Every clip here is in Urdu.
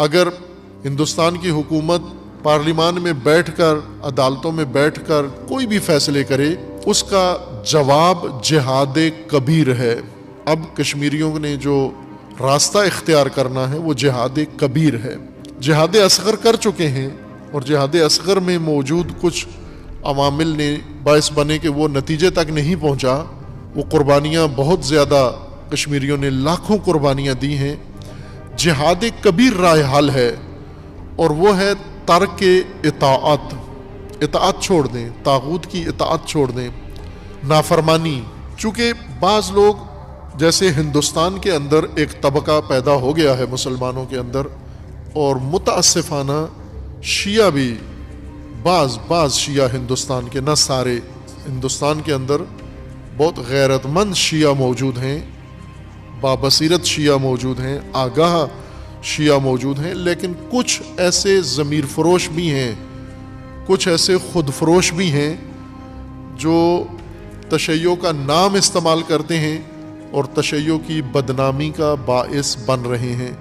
اگر ہندوستان کی حکومت پارلیمان میں بیٹھ کر، عدالتوں میں بیٹھ کر کوئی بھی فیصلے کرے، اس کا جواب جہاد کبیر ہے۔ اب کشمیریوں نے جو راستہ اختیار کرنا ہے وہ جہاد کبیر ہے۔ جہاد اصغر کر چکے ہیں، اور جہاد اصغر میں موجود کچھ عوامل نے باعث بنے کہ وہ نتیجے تک نہیں پہنچا۔ وہ قربانیاں بہت زیادہ، کشمیریوں نے لاکھوں قربانیاں دی ہیں۔ جہاد کبیر راہ حل ہے، اور وہ ہے ترک اطاعت۔ اطاعت چھوڑ دیں، طاغوت کی اطاعت چھوڑ دیں، نافرمانی۔ چونکہ بعض لوگ، جیسے ہندوستان کے اندر ایک طبقہ پیدا ہو گیا ہے مسلمانوں کے اندر، اور متاسفانہ شیعہ بھی، بعض شیعہ ہندوستان کے، نہ سارے، ہندوستان کے اندر بہت غیرت مند شیعہ موجود ہیں، بابصیرت شیعہ موجود ہیں، آگاہ شیعہ موجود ہیں، لیکن کچھ ایسے ضمیر فروش بھی ہیں، کچھ ایسے خود فروش بھی ہیں جو تشیع کا نام استعمال کرتے ہیں اور تشیع کی بدنامی کا باعث بن رہے ہیں۔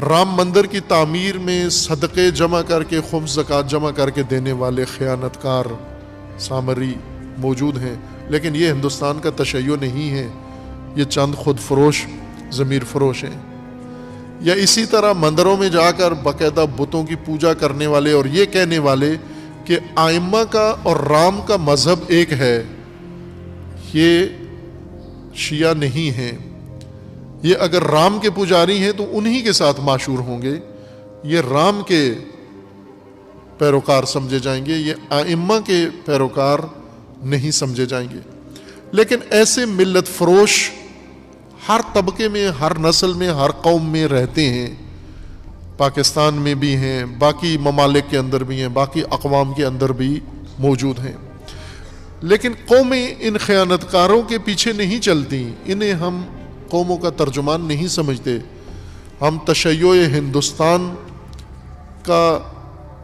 رام مندر کی تعمیر میں صدقے جمع کر کے، خمس زکوٰۃ جمع کر کے دینے والے خیانت کار سامری موجود ہیں، لیکن یہ ہندوستان کا تشیع نہیں ہے، یہ چند خود فروش ضمیر فروش ہیں۔ یا اسی طرح مندروں میں جا کر باقاعدہ بتوں کی پوجا کرنے والے اور یہ کہنے والے کہ ائمہ کا اور رام کا مذہب ایک ہے، یہ شیعہ نہیں ہیں۔ یہ اگر رام کے پجاری ہیں تو انہی کے ساتھ معشور ہوں گے، یہ رام کے پیروکار سمجھے جائیں گے، یہ ائمہ کے پیروکار نہیں سمجھے جائیں گے۔ لیکن ایسے ملت فروش ہر طبقے میں، ہر نسل میں، ہر قوم میں رہتے ہیں، پاکستان میں بھی ہیں، باقی ممالک کے اندر بھی ہیں، باقی اقوام کے اندر بھی موجود ہیں۔ لیکن قومیں ان خیانت کاروں کے پیچھے نہیں چلتی، انہیں ہم قوموں کا ترجمان نہیں سمجھتے۔ ہم تشیع ہندوستان کا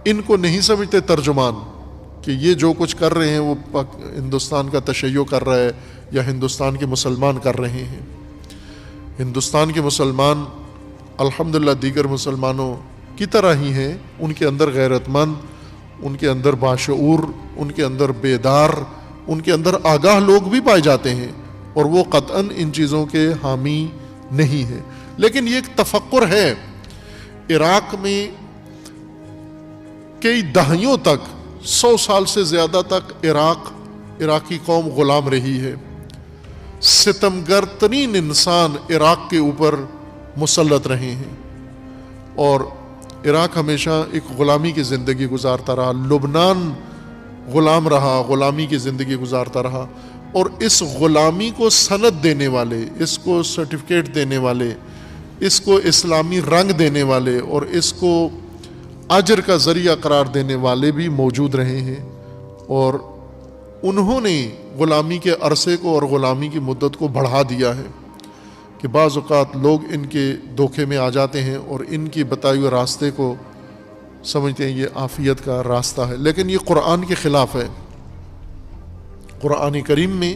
ان کو نہیں سمجھتے ترجمان، کہ یہ جو کچھ کر رہے ہیں وہ ہندوستان کا تشیع کر رہا ہے یا ہندوستان کے مسلمان کر رہے ہیں۔ ہندوستان کے مسلمان الحمدللہ دیگر مسلمانوں کی طرح ہی ہیں، ان کے اندر غیرت مند، ان کے اندر باشعور، ان کے اندر بیدار، ان کے اندر آگاہ لوگ بھی پائے جاتے ہیں، اور وہ قطعاً ان چیزوں کے حامی نہیں ہیں۔ لیکن یہ ایک تفکر ہے۔ عراق میں کئی دہائیوں تک، 100 سال سے زیادہ تک عراقی قوم غلام رہی ہے۔ ستمگر ترین انسان عراق کے اوپر مسلط رہے ہیں، اور عراق ہمیشہ ایک غلامی کی زندگی گزارتا رہا، لبنان غلام رہا، غلامی کی زندگی گزارتا رہا، اور اس غلامی کو سند دینے والے، اس کو سرٹیفکیٹ دینے والے، اس کو اسلامی رنگ دینے والے اور اس کو اجر کا ذریعہ قرار دینے والے بھی موجود رہے ہیں، اور انہوں نے غلامی کے عرصے کو اور غلامی کی مدت کو بڑھا دیا ہے، کہ بعض اوقات لوگ ان کے دھوکے میں آ جاتے ہیں اور ان کی بتائے ہوئے راستے کو سمجھتے ہیں یہ عافیت کا راستہ ہے، لیکن یہ قرآن کے خلاف ہے۔ قرآن کریم میں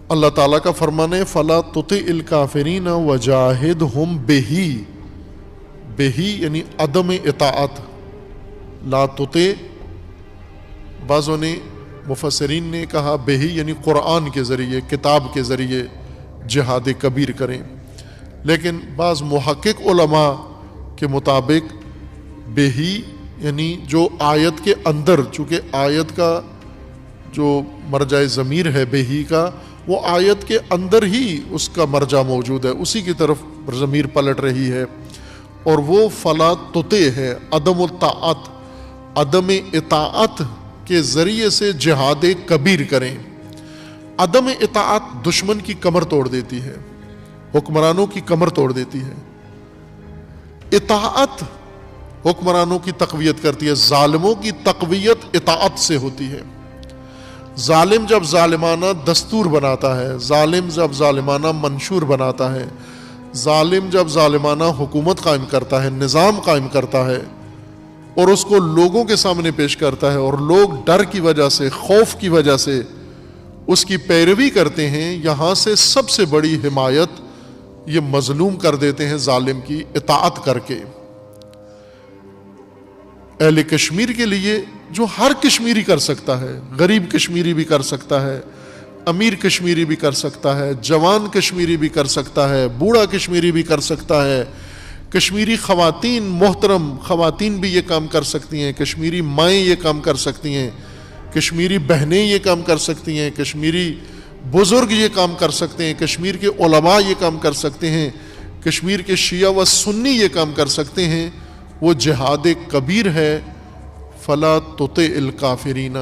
اللہ تعالیٰ کا فرمان ہے فَلَا تُطِعِ الْكَافِرِينَ وَجَاهِدْهُمْ بِهِ یعنی عدم اطاعت، لا تُطِع، بعضوں نے مفسرین نے کہا بِهِ یعنی قرآن کے ذریعے، کتاب کے ذریعے جہاد کبیر کریں، لیکن بعض محقق علماء کے مطابق بِهِ یعنی جو آیت کے اندر، چونکہ آیت کا جو مرجع ضمیر ہے بِهِ کا، وہ آیت کے اندر ہی اس کا مرجع موجود ہے، اسی کی طرف ضمیر پلٹ رہی ہے، اور وہ فلا تطع ہے، عدم الطاعت، عدم اطاعت کے ذریعے سے جہاد کبیر کریں۔ عدم اطاعت دشمن کی کمر توڑ دیتی ہے، حکمرانوں کی کمر توڑ دیتی ہے۔ اطاعت حکمرانوں کی تقویت کرتی ہے، ظالموں کی تقویت اطاعت سے ہوتی ہے۔ ظالم جب ظالمانہ دستور بناتا ہے، ظالم جب ظالمانہ منشور بناتا ہے، ظالم جب ظالمانہ حکومت قائم کرتا ہے، نظام قائم کرتا ہے، اور اس کو لوگوں کے سامنے پیش کرتا ہے، اور لوگ ڈر کی وجہ سے، خوف کی وجہ سے اس کی پیروی کرتے ہیں، یہاں سے سب سے بڑی حمایت یہ مظلوم کر دیتے ہیں ظالم کی اطاعت کر کے۔ اہل کشمیر کے لیے جو ہر کشمیری کر سکتا ہے، غریب کشمیری بھی کر سکتا ہے، امیر کشمیری بھی کر سکتا ہے، جوان کشمیری بھی کر سکتا ہے، بوڑھا کشمیری بھی کر سکتا ہے، کشمیری خواتین، محترم خواتین بھی یہ کام کر سکتی ہیں، کشمیری مائیں یہ کام کر سکتی ہیں، کشمیری بہنیں یہ کام کر سکتی ہیں، کشمیری بزرگ یہ کام کر سکتے ہیں، کشمیر کے علماء یہ کام کر سکتے ہیں، کشمیر کے شیعہ و سنی یہ کام کر سکتے ہیں۔ وہ جہاد کبیر ہے۔ فلا تطع الکافرین،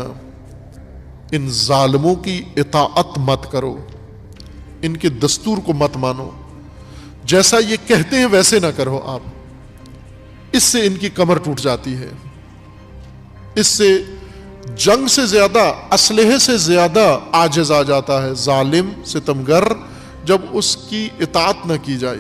ان ظالموں کی اطاعت مت کرو، ان کے دستور کو مت مانو، جیسا یہ کہتے ہیں ویسے نہ کرو آپ۔ اس سے ان کی کمر ٹوٹ جاتی ہے، اس سے جنگ سے زیادہ، اسلحے سے زیادہ عاجز آ جاتا ہے ظالم ستمگر، جب اس کی اطاعت نہ کی جائے۔